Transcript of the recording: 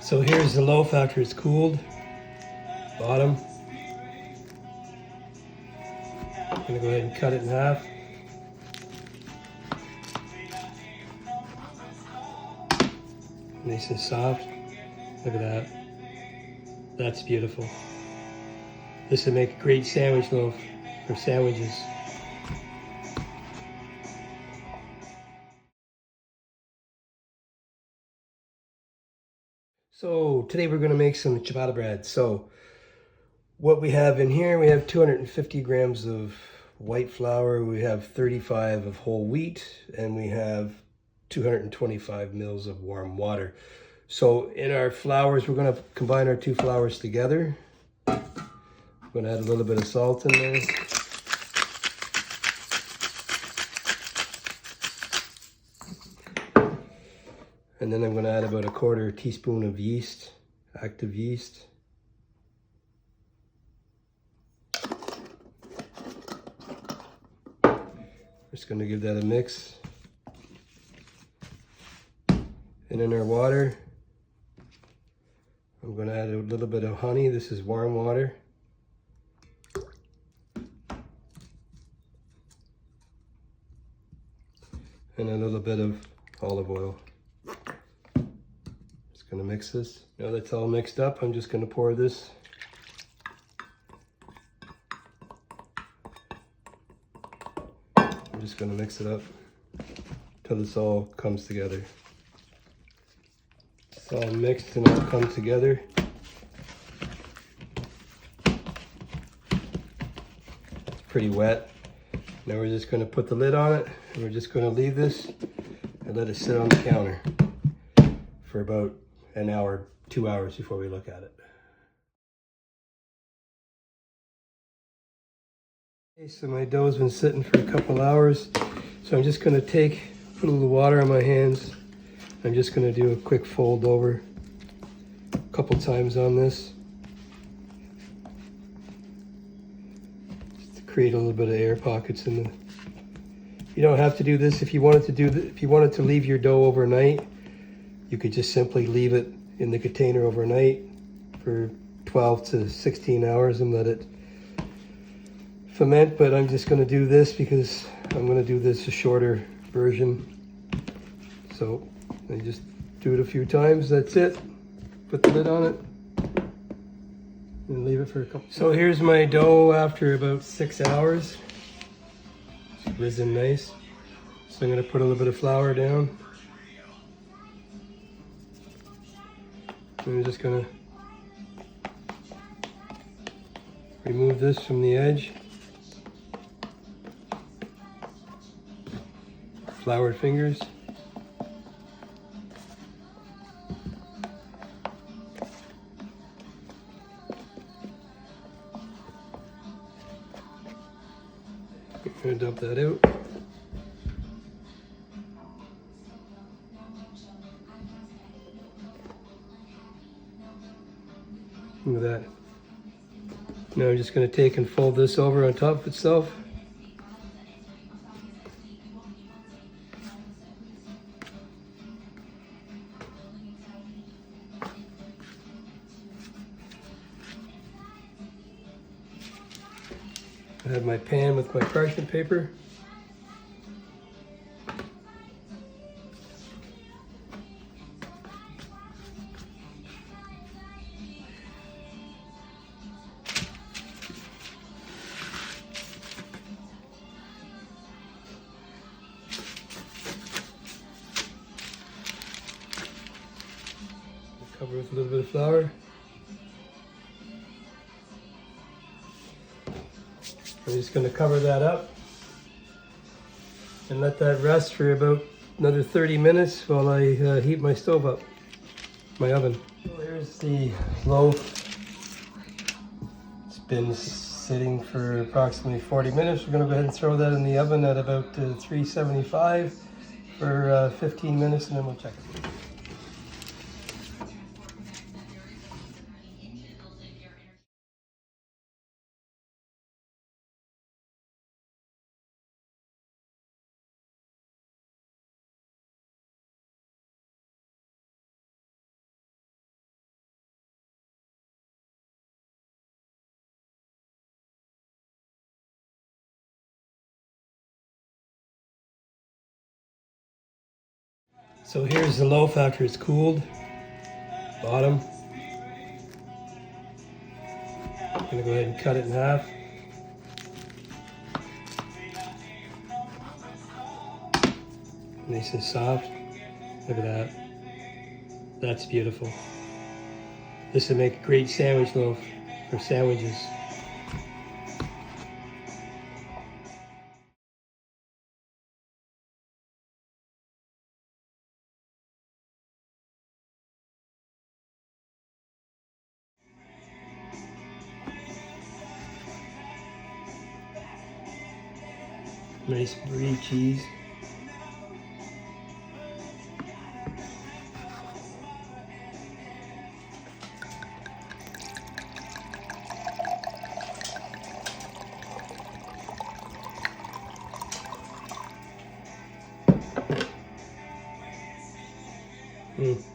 So here's the loaf after it's cooled. Bottom. I'm gonna go ahead and cut it in half. Nice and soft. Look at that. That's beautiful. This would make a great sandwich loaf for sandwiches. So today we're going to make some ciabatta bread. So what we have in here, we have 250 grams of white flour, we have 35 of whole wheat, and we have 225 mils of warm water. So in our flours, we're going to combine our two flours together. I'm going to add a little bit of salt in there. And then I'm going to add about a quarter teaspoon of yeast, active yeast. Just going to give that a mix. And in our water, I'm going to add a little bit of honey. This is warm water. And a little bit of olive oil. Just going to mix this. Now that's all mixed up, I'm just going to pour this. I'm just going to mix it up until this all comes together. It's all mixed and all come together. It's pretty wet. Now we're just going to put the lid on it, and we're just going to leave this and let it sit on the counter for about an hour, 2 hours before we look at it. Okay, so my dough's been sitting for a couple hours, so I'm just going to put a little water on my hands. I'm just going to do a quick fold over a couple times on this, just to create a little bit of air pockets in the. You don't have to do this if you wanted to if you wanted to leave your dough overnight. You could just simply leave it in the container overnight for 12 to 16 hours and let it ferment. But I'm just going to do this because I'm going to do this a shorter version. So I just do it a few times, that's it. Put the lid on it and leave it for a couple. So here's my dough after about 6 hours. It's risen nice. So I'm gonna put a little bit of flour down. I'm just gonna remove this from the edge. Floured fingers. I'm going to dump that out. Look at that. Now I'm just going to take and fold this over on top of itself. I have my pan with my parchment paper. Cover with a little bit of flour. I'm just going to cover that up and let that rest for about another 30 minutes while I heat my stove up, my oven. So here's the loaf. It's been sitting for approximately 40 minutes. We're going to go ahead and throw that in the oven at about 375 for 15 minutes, and then we'll check it. So here's the loaf after it's cooled. Bottom. I'm gonna go ahead and cut it in half. Nice and soft. Look at that. That's beautiful. This would make a great sandwich loaf for sandwiches. Nice brie cheese. Mm.